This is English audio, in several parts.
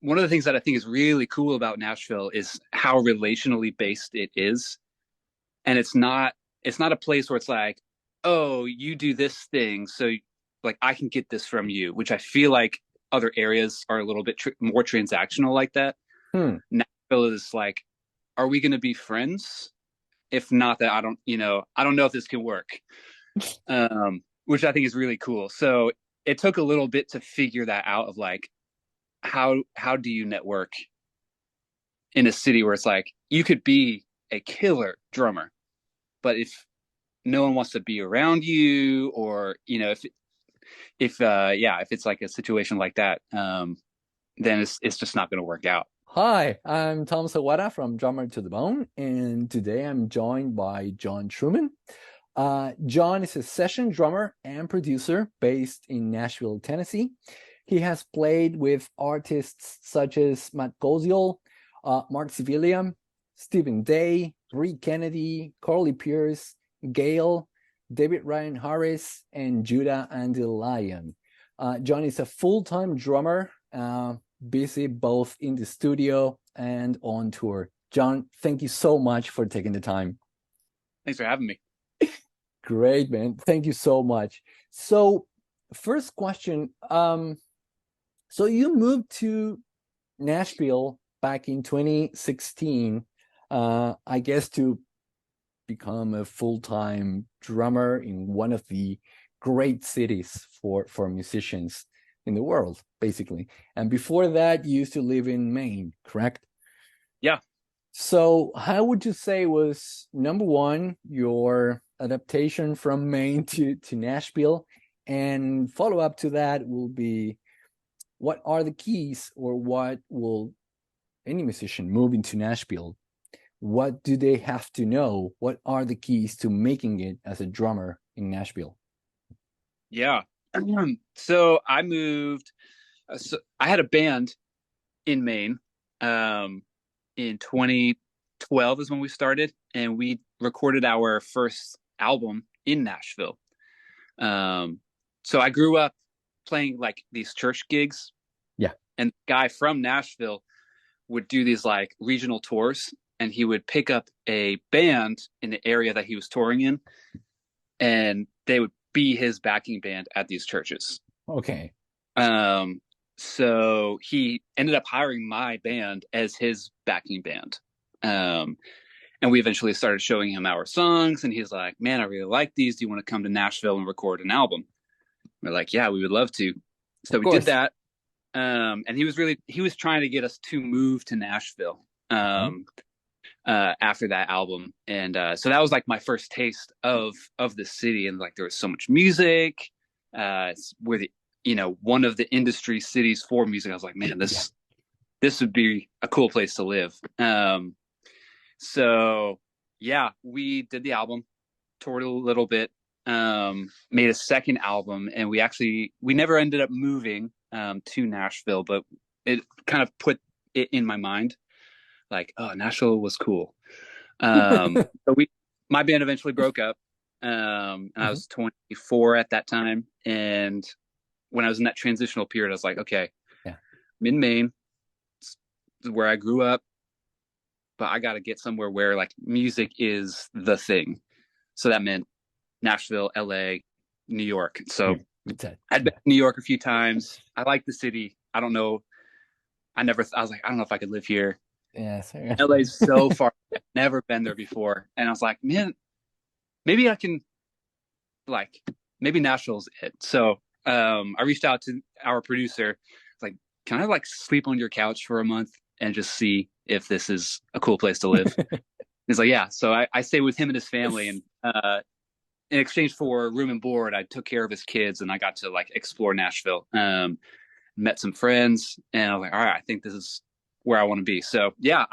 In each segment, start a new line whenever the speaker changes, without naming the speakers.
one of the things that I think is really cool about Nashville is how relationally based it is. And it's not a place where it's like, oh, you do this thing, so like I can get this from you, which I feel like other areas are a little bit more transactional like that.
Hmm.
Nashville is like, are we going to be friends? If not, that I don't know if this can work. Which I think is really cool. So it took a little bit to figure that out of like how do you network in a city where it's like you could be a killer drummer, but if no one wants to be around you, or if it's like a situation like that, then it's just not going to work out.
Hi, I'm Tom Sawada from Drummer to the Bone, and today I'm joined by Jon Truman. Jon is a session drummer and producer based in Nashville, Tennessee. He has played with artists such as Matt Gosiol, Marc Scibilia, Stephen Day, Reed Kennedy, Carly Pearce, GAYLE, David Ryan Harris, and Judah and the Lion. Jon is a full-time drummer, busy both in the studio and on tour. Jon, thank you so much for taking the time.
Thanks for having me.
Great, man. Thank you so much. So, first question. So you moved to Nashville back in 2016, I guess to become a full-time drummer in one of the great cities for musicians in the world, basically. And before that, you used to live in Maine, correct?
Yeah.
So how would you say was number one, your adaptation from Maine to Nashville? And follow up to that will be, what are the keys, or what will any musician moving to Nashville, what do they have to know? What are the keys to making it as a drummer in Nashville?
Yeah. So I moved. So I had a band in Maine. Um, in 2012 is when we started, and we recorded our first album in Nashville. Um, so I grew up playing like these church gigs,
Yeah.
and the guy from Nashville would do these like regional tours, and he would pick up a band in the area that he was touring in, and they would be his backing band at these churches.
Okay.
Um, so he ended up hiring my band as his backing band. Um, and we eventually started showing him our songs, and he's like, "Man, I really like these. Do you want to come to Nashville and record an album?" We're like, "Yeah, we would love to." So
Of
we did
course.
that. And he was trying to get us to move to Nashville.
Okay.
After that album, and so that was like my first taste of the city, and like there was so much music. It's where the one of the industry cities for music. I was like, man,
Yeah.
this would be a cool place to live. So yeah, we did the album, toured a little bit, made a second album, and we never ended up moving to Nashville, but it kind of put it in my mind like, oh, Nashville was cool. So my band eventually broke up. And I
Mhm.
was 24 at that time. And when I was in that transitional period, I was like, okay,
Yeah.
I'm in Maine, it's where I grew up, but I got to get somewhere where like music is the thing. So that meant Nashville, LA, New York. So
Yeah. It's that.
I'd been
Yeah.
to New York a few times. I like the city. I don't know. I was like, I don't know if I could live here.
Yes.
LA's so far. Never been there before. And I was like, man, maybe I can like maybe Nashville's it. So I reached out to our producer, like, can I like sleep on your couch for a month and just see if this is a cool place to live? He's like, yeah. So I stayed with him and his family, and in exchange for room and board, I took care of his kids, and I got to like explore Nashville. Met some friends, and I was like, all right, I think this is where I want to be. So yeah,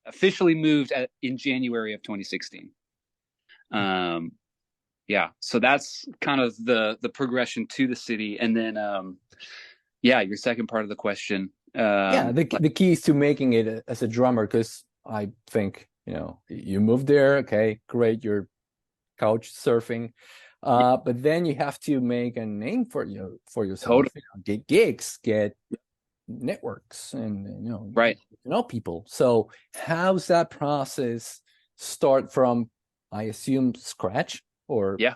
officially moved in January of 2016. Um, yeah, so that's kind of the progression to the city, and then yeah, your second part of the question,
Yeah. The keys to making it as a drummer, because I think, you moved there. Okay, great. You're couch surfing.
yeah,
But then you have to make a name for yourself.
totally.
Get gigs, get networks and
Right.
people. So how's that process start from, I assume, scratch, or
Yeah.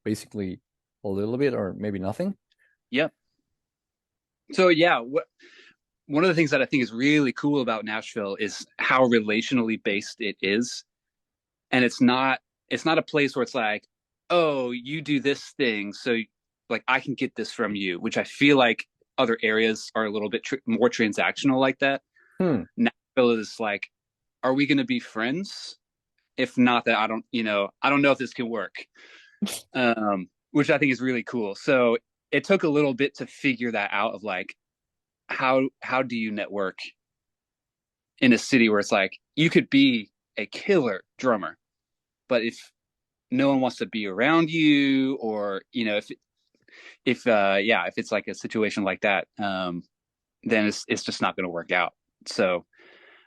basically a little bit or maybe nothing?
Yep. So yeah, one of the things that I think is really cool about Nashville is how relationally based it is. And it's not a place where it's like, oh, you do this thing, so like I can get this from you, which I feel like other areas are a little bit more transactional like that.
Hmm.
Nashville is like, are we going to be friends? If not, that I don't know if this can work. Which I think is really cool. So it took a little bit to figure that out of like how do you network in a city where it's like you could be a killer drummer, but if no one wants to be around you, or if it's like a situation like that, then it's just not going to work out. So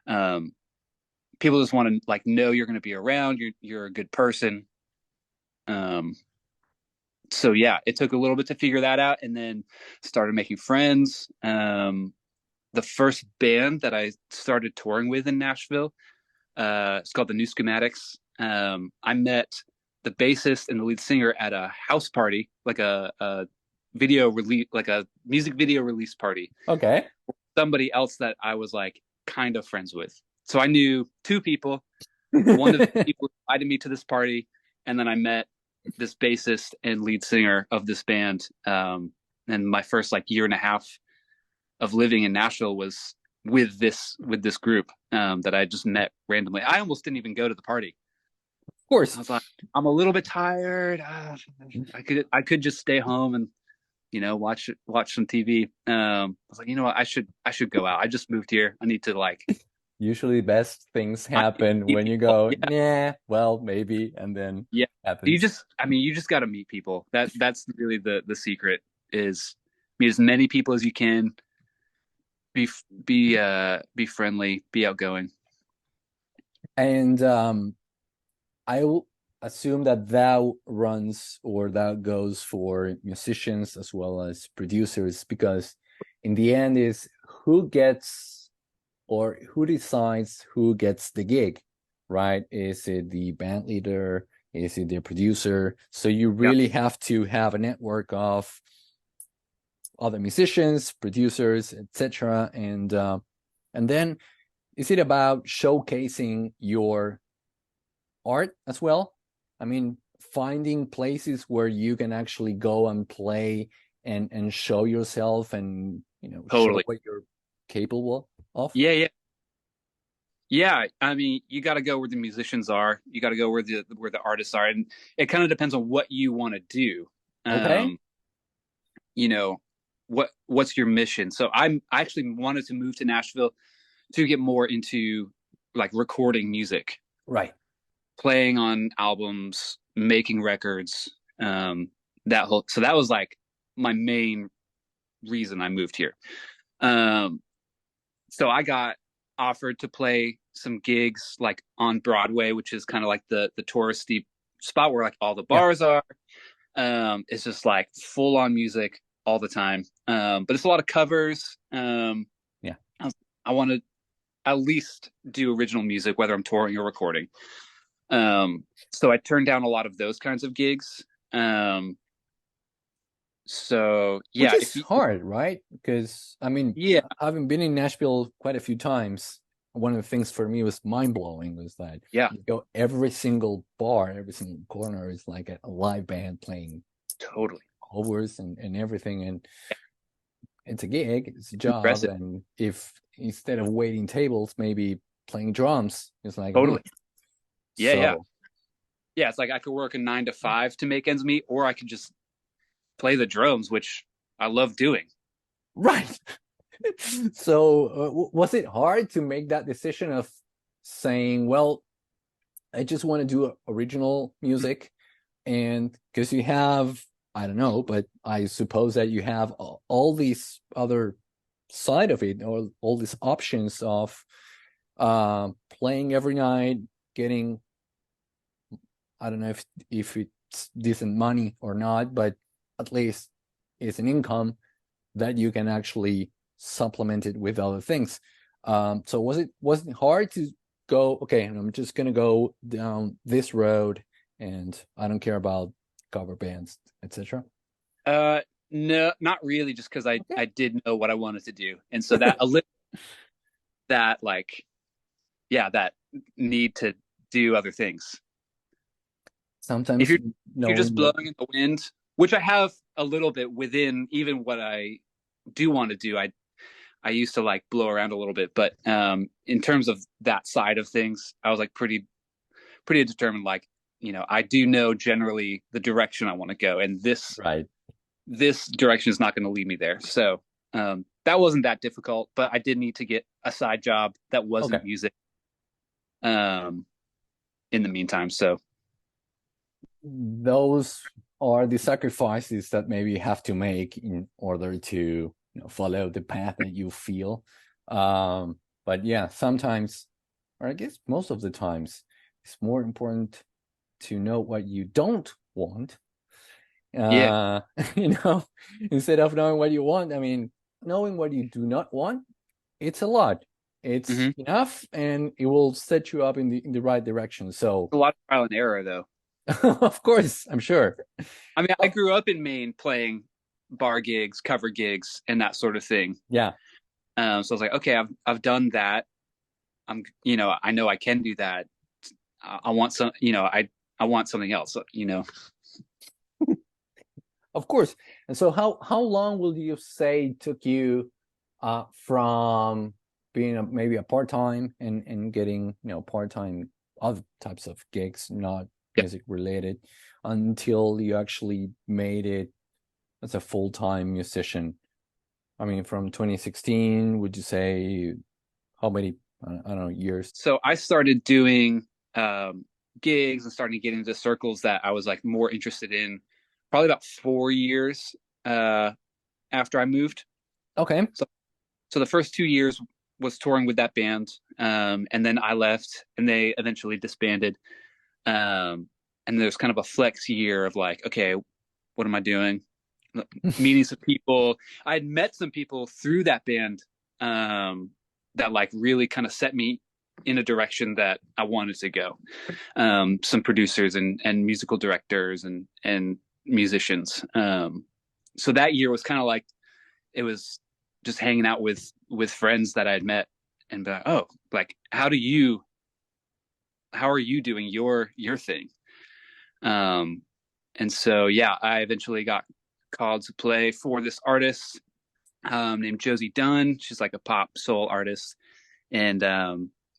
um, people just want to like know you're going to be around. You're a good person. Um, so yeah, it took a little bit to figure that out, and then started making friends. The first band that I started touring with in Nashville, it's called the New Schematics. I met the bassist and the lead singer at a house party, like a video release, like a music video release party.
Okay.
Somebody else that I was like kind of friends with. So I knew two people. One of the people invited me to this party, and then I met this bassist and lead singer of this band. And my first like year and a half of living in Nashville was with this group that I just met randomly. I almost didn't even go to the party.
Of course.
I was like, I'm a little bit tired. I could just stay home and watch some TV. I was like, you know what, I should go out. I just moved here. I need to like.
Usually best things
I
happen
meet
when you
people.
go,
Yeah,
yeah, well, maybe, and then
yeah.
happens.
You just got to meet people. That's really the secret is meet as many people as you can. Be friendly. Be outgoing.
And I will assume that that runs or that goes for musicians as well as producers, because in the end is who gets or who decides who gets the gig, right? Is it the band leader? Is it the producer? So you
Yeah,
really have to have a network of other musicians, producers, etc. And then is it about showcasing your art as well? I mean, finding places where you can actually go and play and show yourself and show
totally.
what you're capable of.
Yeah, yeah. Yeah, I mean, you got to go where the musicians are. You got to go where the artists are, and it kind of depends on what you want to do.
Okay.
Um, you know, what's your mission? So I actually wanted to move to Nashville to get more into like recording music,
Right.
playing on albums, making records. That was like my main reason I moved here. Um, so I got offered to play some gigs like on Broadway, which is kind of like the touristy spot where like all the
Yeah.
bars are. It's just like full on music all the time. But it's a lot of covers.
Yeah.
I want to at least do original music, whether I'm touring or recording. So I turned down a lot of those kinds of gigs. So
Which
yeah,
is hard, right? Because I mean,
yeah,
having been in Nashville quite a few times, one of the things for me was mind blowing was that
yeah,
you go every single bar, every single corner is like a live band playing
totally
covers and everything. And it's a gig, it's a job.
impressive,
And if instead of waiting tables, maybe playing drums, it's like,
totally. Yeah, yeah,
so
yeah. It's like I could work a 9 to 5 to make ends meet, or I could just play the drums, which I love doing.
right. So was it hard to make that decision of saying, well, I just want to do original music, and because you have, I don't know, but I suppose that you have all these other side of it, or all these options of playing every night, getting, I don't know if it's decent money or not, but at least it's an income that you can actually supplement it with other things. So was it hard to go, okay, I'm just gonna go down this road and I don't care about cover bands, etc.?
No, not really, just because I
Okay.
I did know what I wanted to do, and so that a little that like yeah, that need to do other things. If
Sometimes
you're just
knowing what,
blowing in the wind, which I have a little bit within even what I do want to do. I used to like blow around a little bit, but in terms of that side of things, I was like pretty determined. Like, I do know generally the direction I want to go, and
right.
this direction is not going to lead me there. So that wasn't that difficult, but I did need to get a side job that
Okay.
wasn't music um, in the meantime. So
Those are the sacrifices that maybe you have to make in order to follow the path that you feel. But yeah, sometimes, or I guess most of the times, it's more important to know what you don't want.
yeah,
You know, instead of knowing what you want. I mean, knowing what you do not want, it's a lot. It's
hmm
enough, and it will set you up in the right direction. So,
a lot of trial and error though.
of course, I'm sure.
I mean, I
Oh,
grew up in Maine playing bar gigs, cover gigs, and that sort of thing.
yeah.
So I was like, okay, I've done that. I know I can do that. I want some, I want something else.
Of course. And so how long will you say it took you from being maybe a part-time and getting, part-time other types of gigs, not
Yep.
music related, until you actually made it as a full-time musician? I mean, from 2016, would you say how many, I don't know, years?
So I started doing gigs and starting to get into circles that I was like more interested in, probably about 4 years after I moved.
Okay.
So, so the first 2 years was touring with that band, and then I left, and they eventually disbanded. And there's kind of a flex year of like, okay, what am I doing? Meeting some people. I had met some people through that band that like really kind of set me in a direction that I wanted to go. Some producers and musical directors and musicians. So that year was kind of like it was just hanging out with friends that I had met and be like, oh, like how are you doing your thing? Um, and so yeah, I eventually got called to play for this artist named Josie Dunne. She's like a pop soul artist, and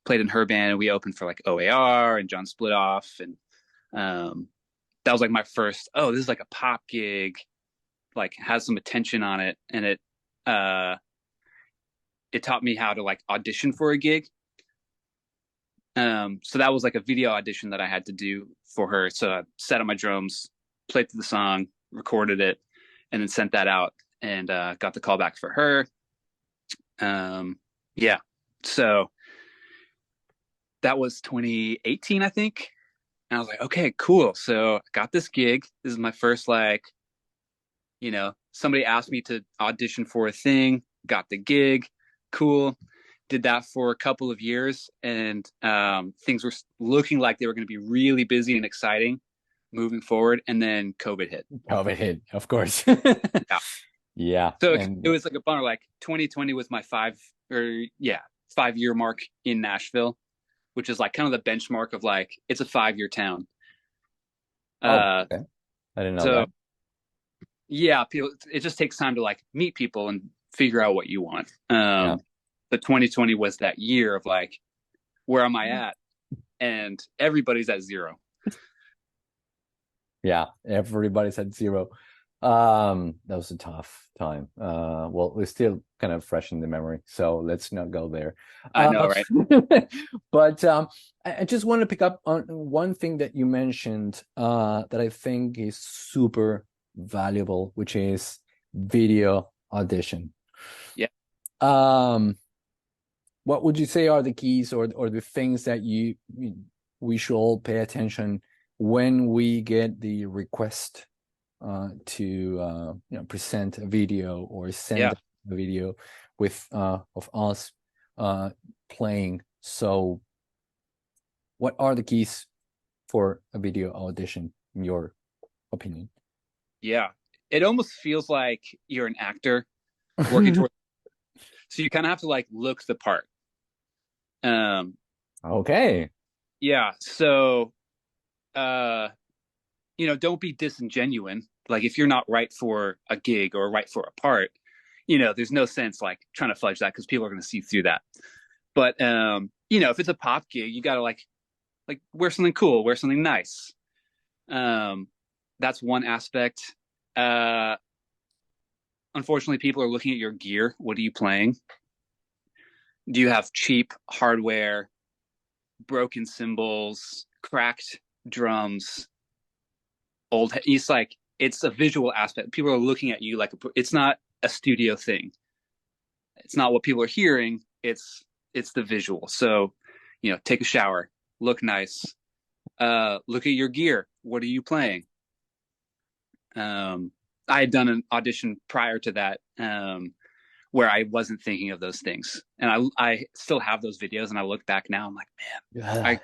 played in her band. And we opened for like OAR and John Splitoff, and that was like my first. Oh, this is like a pop gig, like has some attention on it, and uh, it taught me how to like audition for a gig. So that was like a video audition that I had to do for her. So I set up my drums, played through the song, recorded it, and then sent that out, and got the call back for her. Yeah. So that was 2018, I think. And I was like, okay, cool. So I got this gig. This is my first, like, somebody asked me to audition for a thing, got the gig. Cool. Did that for a couple of years. And things were looking like they were going to be really busy and exciting moving forward. And then COVID hit.
COVID hit, of course.
Yeah.
Yeah.
So it
And
was like a bummer. Like 2020 was my 5-year mark in Nashville, which is like kind of the benchmark of like it's a 5-year town.
oh,
Uh,
okay. I didn't know
so
that.
yeah, people, it just takes time to like meet people and figure out what you want.
Yeah.
But 2020 was that year of like, where am I at? And everybody's at zero.
Yeah. Everybody's at zero. That was a tough time. Well, we're still kind of fresh in the memory, so let's not go there.
I know, right?
But I just want to pick up on one thing that you mentioned that I think is super valuable, which is video audition.
Yeah.
What would you say are the keys or the things that we should all pay attention when we get the request to present a video or send
Yeah.
a video? with of us playing. So what are the keys for a video audition in your opinion?
Yeah, it almost feels like you're an actor working towards. So you kind of have to like look the part.
Okay.
Yeah. So, don't be disingenuous. Like if you're not right for a gig or right for a part, there's no sense like trying to fudge that because people are going to see through that. But if it's a pop gig, you gotta like wear something cool, wear something nice. That's one aspect. Uh, Unfortunately, people are looking at your gear. What are you playing? Do you have cheap hardware, broken cymbals, cracked drums, old? It's like it's a visual aspect. People are looking at you like it's not a studio thing. It's not what people are hearing. It's the visual. So, take a shower, look nice, look at your gear. What are you playing? I had done an audition prior to that where I wasn't thinking of those things, and I still have those videos. And I look back now, I'm like, man,
Yeah.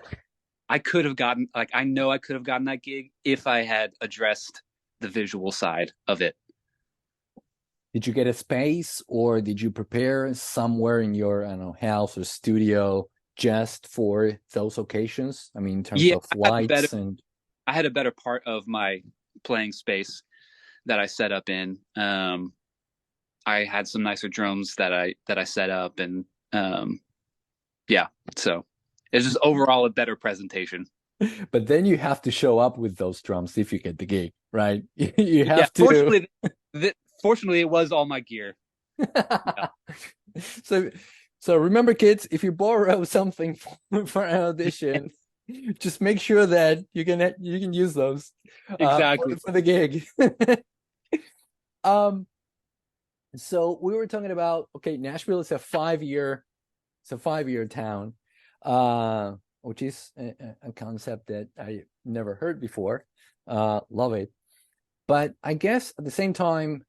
I could have gotten like I know I could have gotten that gig if I had addressed the visual side of it.
Did you get a space, or did you prepare somewhere in your, I don't know, house or studio just for those occasions? I mean, in terms
Yeah,
of lights and.
I had a better part of my playing space that I set up in. I had some nicer drums that I set up, and yeah, so it's just overall a better presentation.
But then you have to show up with those drums if you get the gig, right? You
Yeah,
have to.
fortunately, it was all my gear. Yeah.
So, so remember, kids, if you borrow something for an audition, just make sure that you can use those
Exactly.
for the gig. So we were talking about, okay, Nashville is a 5-year town, which is a concept that I never heard before. Love it. But I guess at the same time,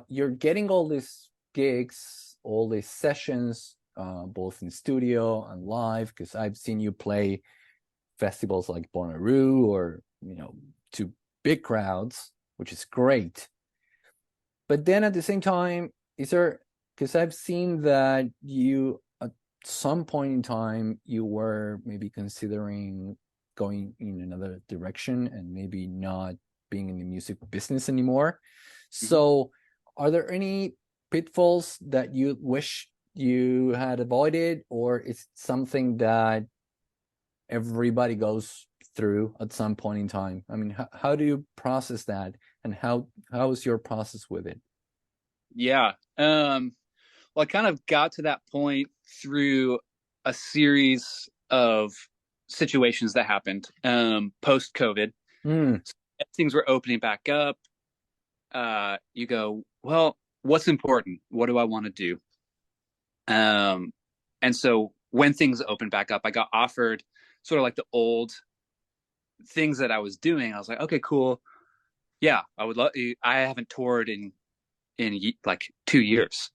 you're getting all these gigs, all these sessions, both in studio and live, because I've seen you play festivals like Bonnaroo or, to big crowds, which is great. But then at the same time, because I've seen that you, at some point in time, you were maybe considering going in another direction and maybe not being in the music business anymore. So are there any pitfalls that you wish you had avoided, or is something that everybody goes through at some point in time? I mean, how do you process that, and how is your process with it?
Yeah. Well, I kind of got to that point through a series of situations that happened post COVID.
Mm.
So things were opening back up. You go, well, what's important? What do I want to do? And so when things opened back up, I got offered sort of like the old things that I was doing. I was like, okay, cool. Yeah, I would love. I haven't toured in like 2 years,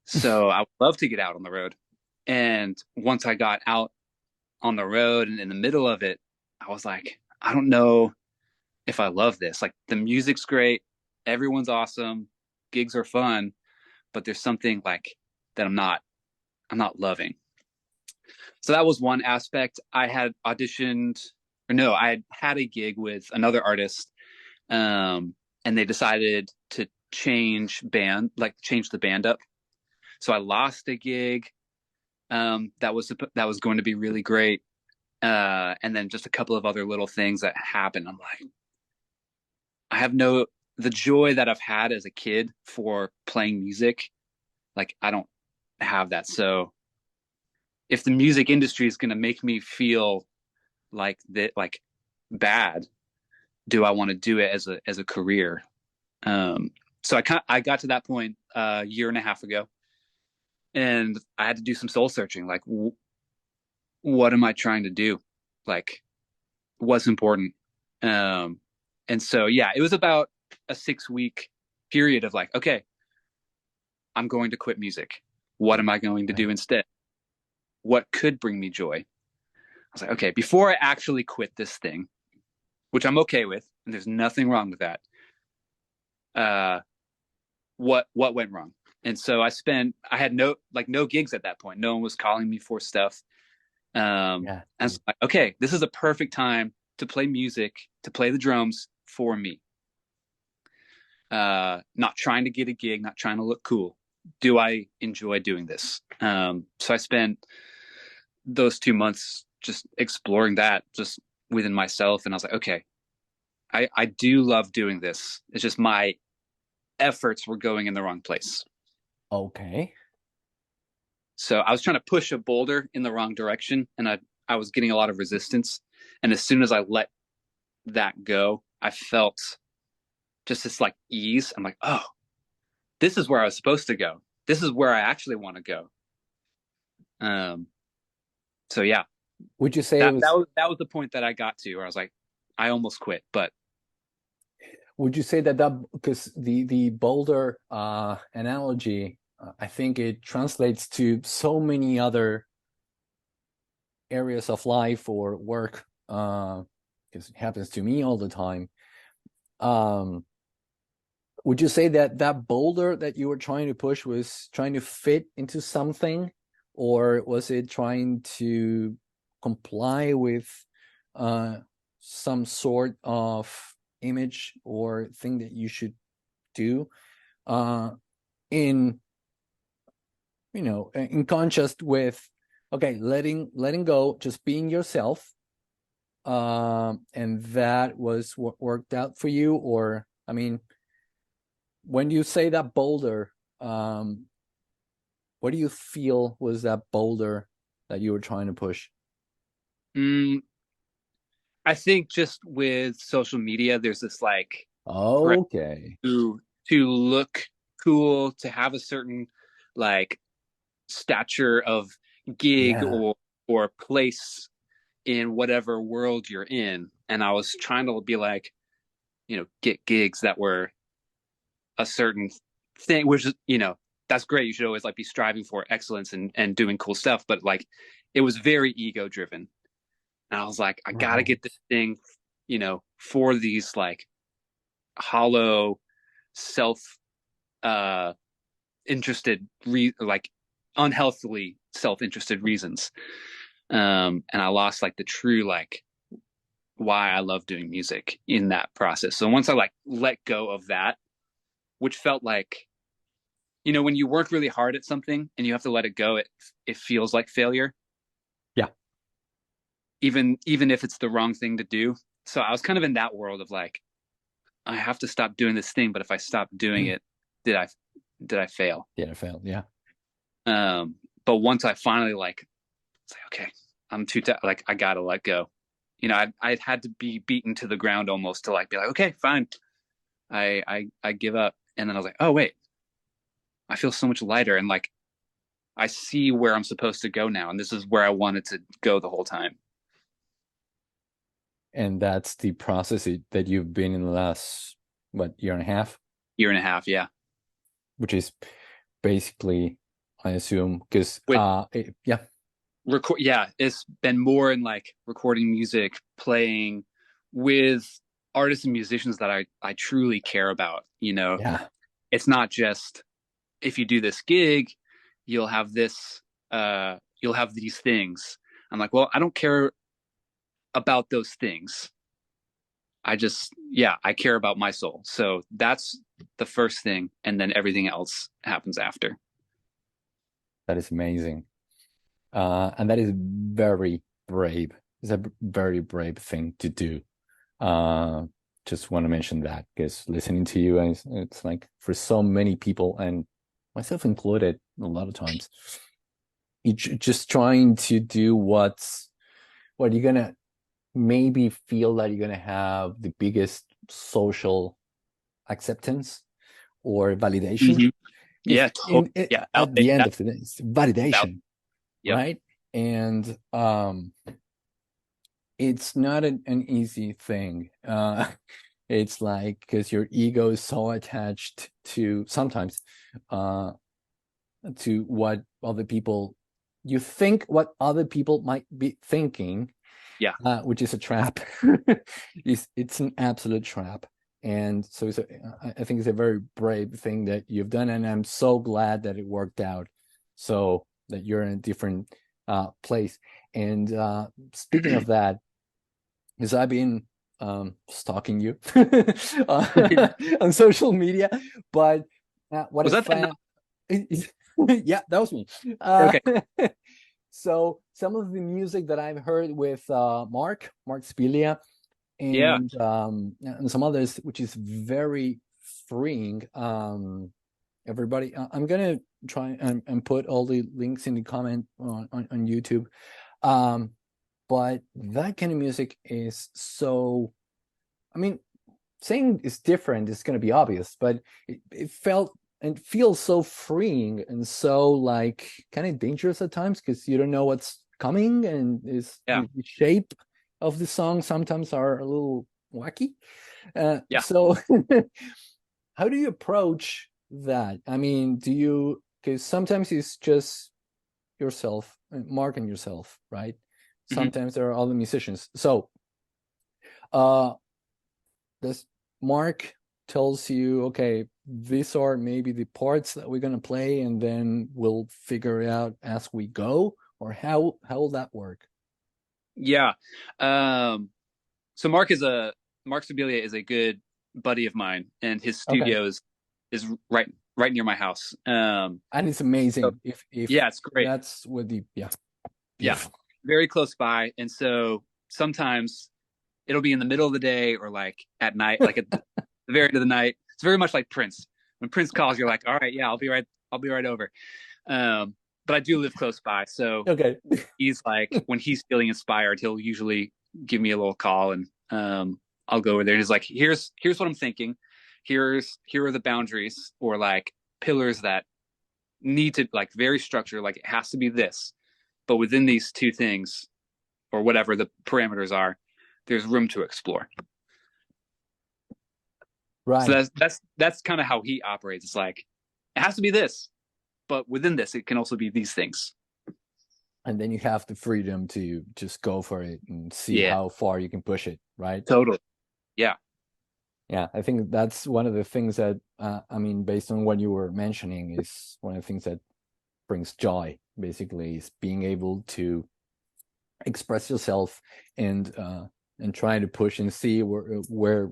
so I would love to get out on the road. And once I got out on the road and in the middle of it, I was like, I don't know if I love this. Like the music's great, everyone's awesome, gigs are fun, but there's something like that I'm not loving. So that was one aspect. I had auditioned, or no, I had a gig with another artist, and they decided to change the band up. So I lost a gig that was going to be really great, and then just a couple of other little things that happened. I'm like, I have the joy that I've had as a kid for playing music. Like I don't have that. So if the music industry is going to make me feel like that, like bad, do I want to do it as a career? So I got to that point a year and a half ago, and I had to do some soul searching. Like, what am I trying to do? Like, what's important? And so yeah, it was about a 6-week period of like, okay, I'm going to quit music. What am I going to do instead? What could bring me joy? I was like, okay, before I actually quit this thing, which I'm okay with, and there's nothing wrong with that. What went wrong? And so I had no gigs at that point. No one was calling me for stuff. And so like, okay, this is a perfect time to play music, to play the drums for me. Not trying to get a gig, not trying to look cool. Do I enjoy doing this? So I spent those 2 months just exploring that just within myself. And I was like, okay, I do love doing this. It's just my efforts were going in the wrong place.
Okay.
So I was trying to push a boulder in the wrong direction, and I was getting a lot of resistance. And as soon as I let that go, I felt just this like ease. I'm like, oh, this is where I was supposed to go. This is where I actually want to go. So yeah.
Would you say
that was the point that I got to where I was like, I almost quit, but
would you say that because the boulder analogy, I think it translates to so many other areas of life or work, because it happens to me all the time. Would you say that boulder that you were trying to push was trying to fit into something, or was it trying to comply with some sort of image or thing that you should do in contrast with, okay, letting go, just being yourself, and that was what worked out for you? Or, I mean, when you say that boulder, what do you feel was that boulder that you were trying to push?
I think just with social media, there's this like,
okay,
to look cool, to have a certain like stature of gig or place in whatever world you're in. And I was trying to be like, get gigs that were a certain thing, which is, that's great. You should always like be striving for excellence and doing cool stuff. But like, it was very ego driven. And I was like, I gotta get this thing, for these like hollow, self interested, like unhealthily self-interested reasons. And I lost like the true like why I love doing music in that process. So once I like let go of that, which felt like, when you work really hard at something and you have to let it go, it feels like failure.
Yeah.
Even if it's the wrong thing to do. So I was kind of in that world of like, I have to stop doing this thing, but if I stop doing it, did I fail?
Yeah, I failed. Yeah.
But once I finally like, it's like, okay, I'm too like I gotta let go. I'd had to be beaten to the ground almost to like be like, okay, fine, I give up. And then I was like, oh wait, I feel so much lighter, and like I see where I'm supposed to go now, and this is where I wanted to go the whole time.
And that's the process that you've been in the last, year and a half?
Year and a half, yeah.
Which is basically, I assume, because
it's been more in like recording music, playing with artists and musicians that I truly care about. It's not just, if you do this gig, you'll have this, you'll have these things. I'm like, well, I don't care about those things. I care about my soul. So that's the first thing, and then everything else happens after.
That is amazing. And that is very brave. It's a very brave thing to do. Just want to mention that, because listening to you, it's like, for so many people, and myself included, a lot of times, you just trying to do what you're gonna maybe feel that you're gonna have the biggest social acceptance or validation.
Mm-hmm. Yeah,
at the end of the day, it's validation, right? And it's not an easy thing. It's like, because your ego is so attached to sometimes to what other people you think what other people might be thinking,
Yeah.
which is a trap. It's an absolute trap. And so I think it's a very brave thing that you've done, and I'm so glad that it worked out, so that you're in a different place. And speaking of that, because I've been stalking you on social media, but what I
Was that
found, yeah, that was me.
okay?
So some of the music that I've heard with Marc Scibilia,
Yeah.
and some others, which is very freeing. Everybody, I'm gonna try and put all the links in the comment on YouTube. But that kind of music is so, I mean, saying it's different is going to be obvious, but it felt and feels so freeing and so like kind of dangerous at times, because you don't know what's coming, and is
Yeah.
the shape of the song sometimes are a little wacky.
Yeah.
So how do you approach that? I mean, because sometimes it's just yourself, Marc and yourself, right?
Hmm.
Sometimes there are other musicians. So uh this Marc tells you, okay, these are maybe the parts that we're going to play, and then we'll figure it out as we go, or how will that work?
Yeah. Um, so Marc Scibilia is a good buddy of mine, and his
Okay.
studio is right near my house.
And it's
So
amazing if
yeah, it's great.
that's what the, yeah,
Yeah,
beautiful.
very close by, and so sometimes it'll be in the middle of the day or like at night, like at the very end of the night. It's very much like Prince. When Prince calls, you're like, all right, yeah, I'll be right. I'll be right over. But I do live close by, so
Okay.
he's like, when he's feeling inspired, he'll usually give me a little call, and I'll go over there. And he's like, here's what I'm thinking. Here are the boundaries or like pillars that need to like very structured. Like it has to be this, but within these two things or whatever the parameters are, there's room to explore. So
Right.
that's kind of how he operates. It's like it has to be this, but within this, it can also be these things.
And then you have the freedom to just go for it and see
Yeah,
how far you can push it, right?
totally. Yeah,
Yeah, I think that's one of the things that, I mean, based on what you were mentioning, is one of the things that brings joy, basically, is being able to express yourself and trying to push and see where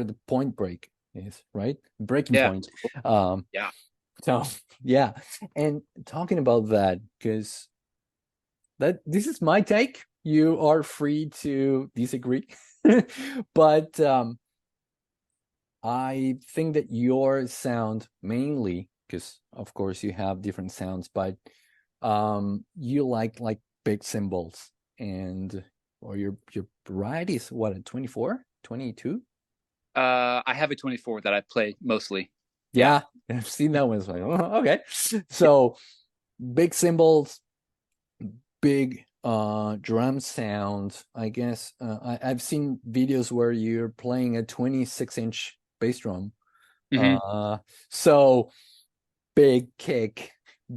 the point break is, right? Breaking
yeah,
point. Um,
yeah.
so yeah, and talking about that, because this is my take. You are free to disagree, but I think that your sound mainly, because of course you have different sounds, but you like big cymbals, and or your variety is what, a 24, 22?
I have a 24 that I play mostly. Yeah,
Yeah, I've seen that one. It's like, oh, okay. So big cymbals, big drum sound. I guess I've seen videos where you're playing a 26-inch bass drum.
hmm
Uh so big kick,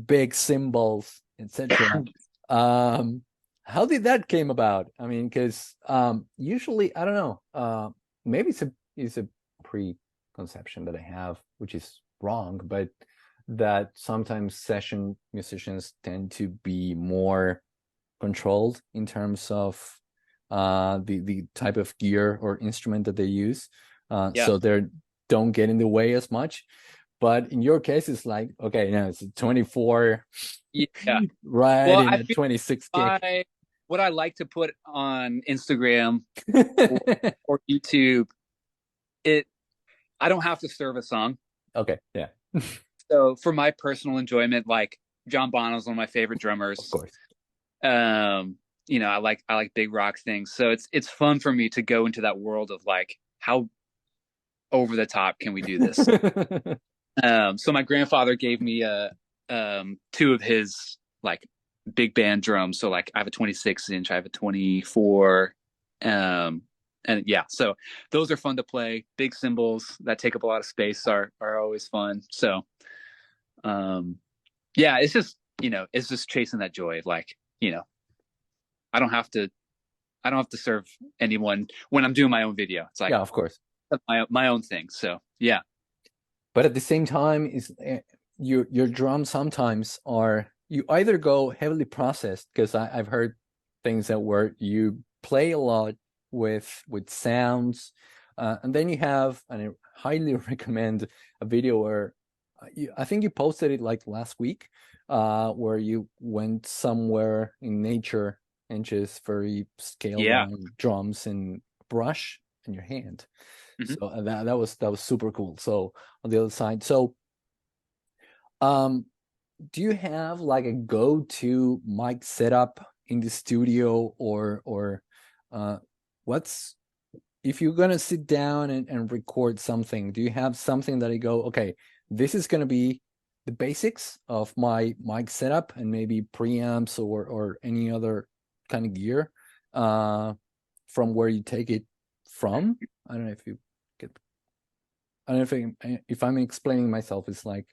big cymbals, etc. Um, how did that came about? I mean, because usually I don't know. Maybe it's a preconception that I have, which is wrong, but that sometimes session musicians tend to be more controlled in terms of the type of gear or instrument that they use,
yeah,
so they don't get in the way as much. But in your case, it's like, okay, no, it's a 24
yeah.
right
Well,
in
I
a
feel
26 kick.
my what I like to put on Instagram or YouTube, it I don't have to serve a song.
Okay, yeah,
So for my personal enjoyment, like John Bono's one of my favorite
of
drummers.
course.
Um, I like big rock things. So it's fun for me to go into that world of like how over the top can we do this? So my grandfather gave me two of his like big band drums. So like I have a 26-inch, I have a 24. And yeah, so those are fun to play. Big cymbals that take up a lot of space are always fun. So um yeah, it's just, it's just chasing that joy of like, I don't have to, I don't have to serve anyone when I'm doing my own video. It's like
Yeah, of course.
my own thing. So yeah.
But at the same time, is your drums sometimes are, you either go heavily processed, because I've heard things that where you play a lot with sounds, and then you have, and I highly recommend a video where I think you posted it like last week, where you went somewhere in nature and just very scaled
Yeah.
down drums and brush in your hand.
Hmm.
So that was super cool. So on the other side, so um, do you have like a go-to mic setup in the studio, or uh, what's, if you're gonna sit down and record something, do you have something that you go, okay, this is gonna be the basics of my mic setup, and maybe preamps or any other kind of gear, from where you take it from? I don't know if you get, I don't know if I'm explaining myself. It's like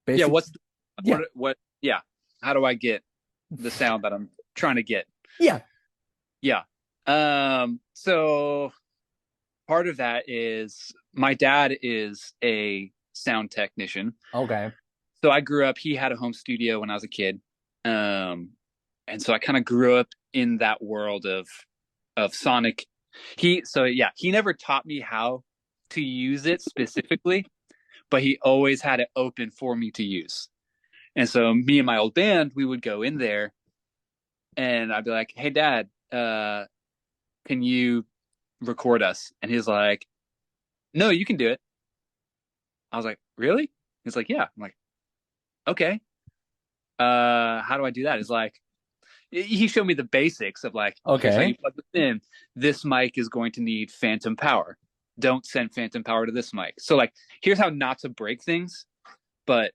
Yeah.
basic. Yeah,
Yeah. How do I get the sound that I'm trying to get?
yeah.
Yeah. So part of that is my dad is a sound technician.
Okay.
So I grew up, he had a home studio when I was a kid. Um, and so I kind of grew up in that world of sonic. He never taught me how to use it specifically, but he always had it open for me to use. And so me and my old band, we would go in there and I'd be like, "Hey dad, can you record us?" And he's like, "No, you can do it." I was like, "Really?" He's like, "Yeah." I'm like, "Okay. How do I do that?" He's like, he showed me the basics of like, here's how you
Okay.
plug this in. This mic is going to need phantom power. Don't send phantom power to this mic. So like, here's how not to break things. But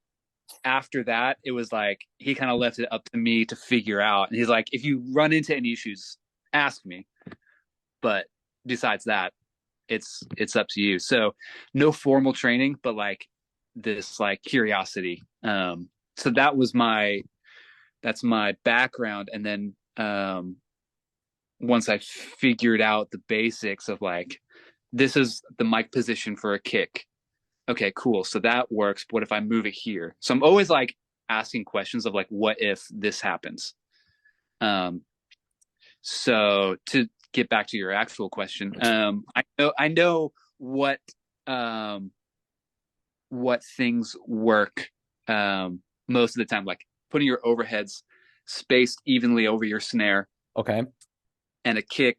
after that, it was like he kind of left it up to me to figure out. And he's like, if you run into any issues, ask me. But besides that, it's up to you. So no formal training, but like this like curiosity. So that's my background. And then once I figured out the basics of like, this is the mic position for a kick. Okay, cool. So that works. But what if I move it here? So I'm always like asking questions of like, what if this happens? Um, so to get back to your actual question, I know um, what things work most of the time, like putting your overheads spaced evenly over your snare
Okay.
and a kick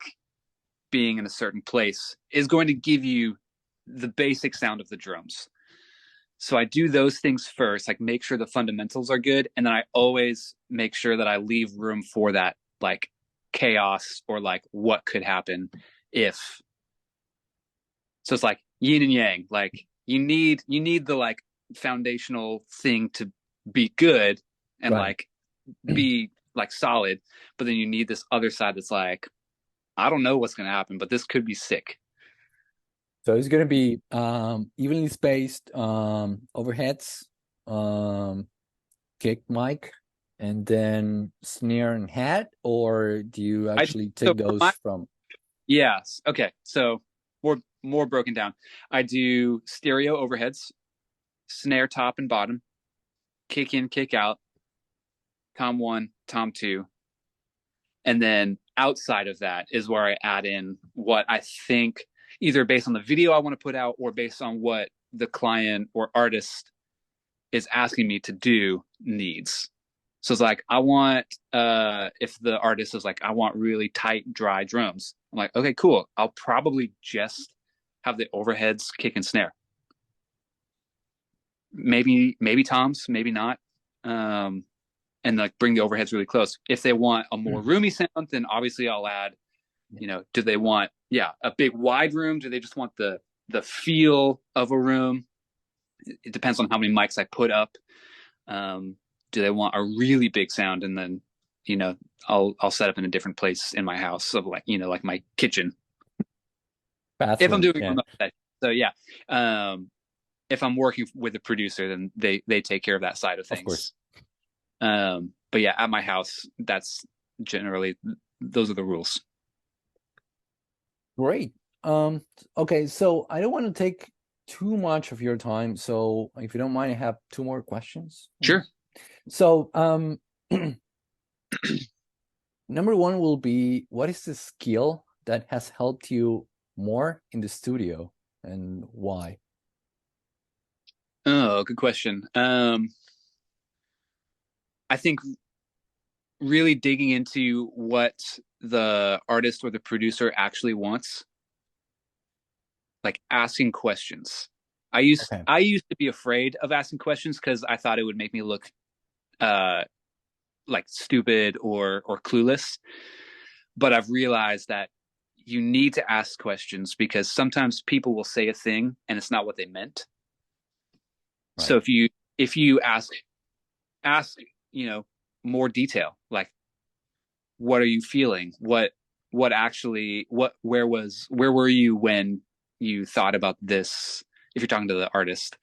being in a certain place is going to give you the basic sound of the drums. So I do those things first, like make sure the fundamentals are good, and then I always make sure that I leave room for that like chaos or like what could happen if. So it's like yin and yang. Like you need the like foundational thing to be good and
Right.
like be like solid, but then you need this other side that's like, I don't know what's gonna happen, but this could be sick.
So it's gonna be evenly spaced overheads, um, kick mic, and then snare and hat, or do you
I
actually
so
take
for
those
my
from?
Yes. Okay. So more broken down. I do stereo overheads, snare top and bottom, kick in, kick out, tom one, tom two, and then outside of that is where I add in what I think either based on the video I want to put out or based on what the client or artist is asking me to do needs. So it's like I want if the artist is like I want really tight dry drums. I'm like, okay, cool. I'll probably just have the overheads kick and snare. Maybe toms, maybe not. And like bring the overheads really close. If they want a more roomy sound, then obviously I'll add, do they want a big wide room? Do they just want the feel of a room? It depends on how many mics I put up. Um, do they want a really big sound? And then, I'll set up in a different place in my house of like, like my kitchen. If I'm
Bathroom,
doing
yeah,
remote sessions. So yeah. If I'm working with a producer, then they take care of that side of
of course.
things. But yeah, at my house, that's generally those are the rules.
Great. Okay, so I don't want to take too much of your time. So if you don't mind, I have two more questions.
Sure.
So number one will be, what is the skill that has helped you more in the studio, and why?
Oh, good question. I think really digging into what the artist or the producer actually wants, like asking questions.
Okay.
I used to be afraid of asking questions because I thought it would make me look uh like stupid or clueless. But I've realized that you need to ask questions because sometimes people will say a thing and it's not what they meant.
Right.
So if you ask, you know, more detail, like what are you feeling? What actually where were you when you thought about this? If you're talking to the artist,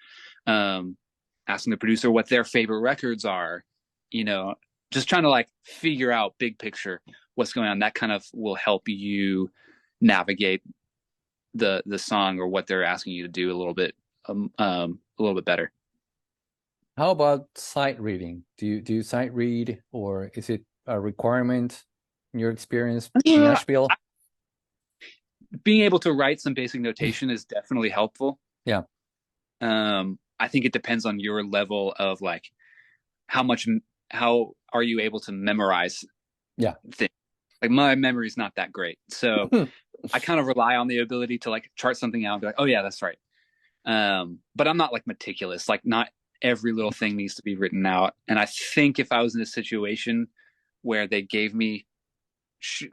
asking the producer what their favorite records are, you know, just trying to like figure out big picture what's going on. That kind of will help you navigate the song or what they're asking you to do a little bit better.
How about sight reading? Do you sight read, or is it a requirement in your experience in
Yeah,
Nashville?
being able to write some basic notation is definitely helpful.
Yeah.
I think it depends on your level of like how much how are you able to memorize
Yeah.
things. Like my memory is not that great, so I kind of rely on the ability to like chart something out and be like, oh yeah, that's right. But I'm not like meticulous. Like not every little thing needs to be written out. And I think if I was in a situation where they gave me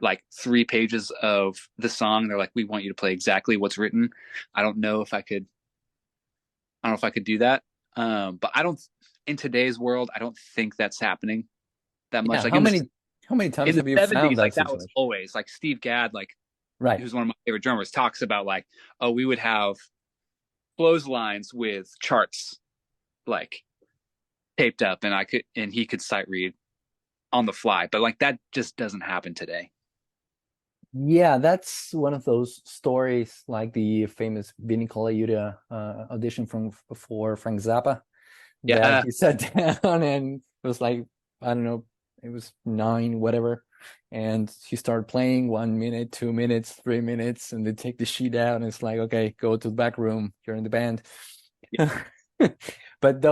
like 3 pages of the song, they're like, we want you to play exactly what's written. I don't know if I could. I don't know if I could do that. But I don't. In today's world, I don't think that's happening that much.
Yeah.
Like
How many
in
times
the
have you found
70s,
that
like that was
situation?
always like Steve Gadd, like
Right.
who's one of my favorite drummers, talks about like, oh, we would have clotheslines with charts like taped up, and he could sight read on the fly. But like that just doesn't happen today.
Yeah, that's one of those stories, like the famous Vinnie Colaiuta audition for Frank Zappa, that
Yeah,
he sat down and it was like, I don't know, it was 9, whatever. And he started playing 1 minute, 2 minutes, 3 minutes, and they take the sheet out and it's like, okay, go to the back room. You're in the band. But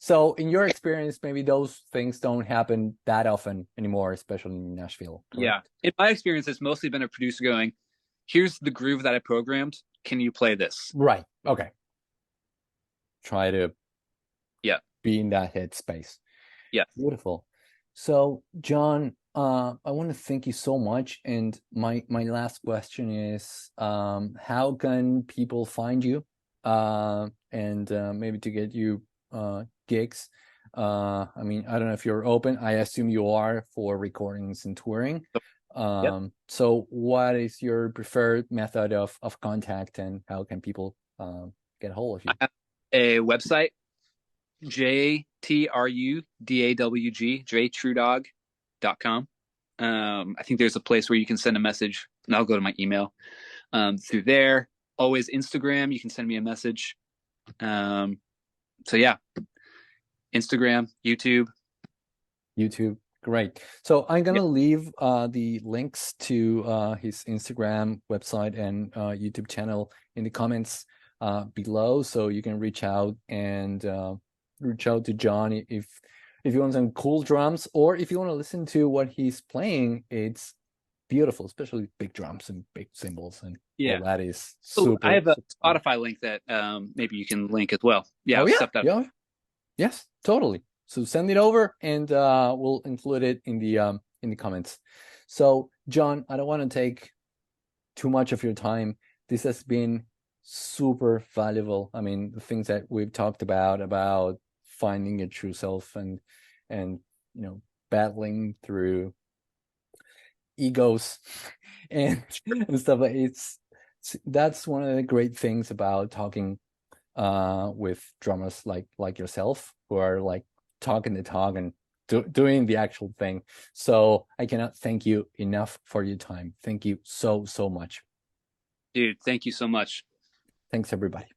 so in your experience, maybe those things don't happen that often anymore, especially in Nashville,
yeah.
correct?
In my experience, it's mostly been a producer going, "Here's the groove that I programmed. Can you play this?"
Right. Okay. Try to
Yeah,
be in that headspace.
yeah.
Beautiful. So, Jon, I want to thank you so much. And my last question is, how can people find you? And maybe to get you gigs. I mean, I don't know if you're open. I assume you are for recordings and touring.
Yep.
So what is your preferred method of contact, and how can people get a hold of
I
you?
have a website, jtrudawg.com. I think there's a place where you can send a message, and I'll go to my email through there. Always Instagram, you can send me a message. So yeah, Instagram, YouTube.
YouTube. Great. So I'm gonna leave the links to his Instagram, website, and YouTube channel in the comments below, so you can reach out and reach out to Jon if you want some cool drums, or if you want to listen to what he's playing. It's beautiful, especially big drums and big cymbals, and all
Yeah.
that is
So I
super,
have a
super fun.
Spotify link that maybe you can link as well. Yeah,
Oh yeah,
stuff that.
yeah. Yes, totally. So send it over, and we'll include it in the comments. So, Jon, I don't want to take too much of your time. This has been super valuable. I mean, the things that we've talked about finding your true self, and battling through egos and and stuff like that's one of the great things about talking with drummers like yourself, who are like talking the talk and doing the actual thing. So I cannot thank you enough for your time. Thank you so much.
Dude, thank you so much.
Thanks, everybody.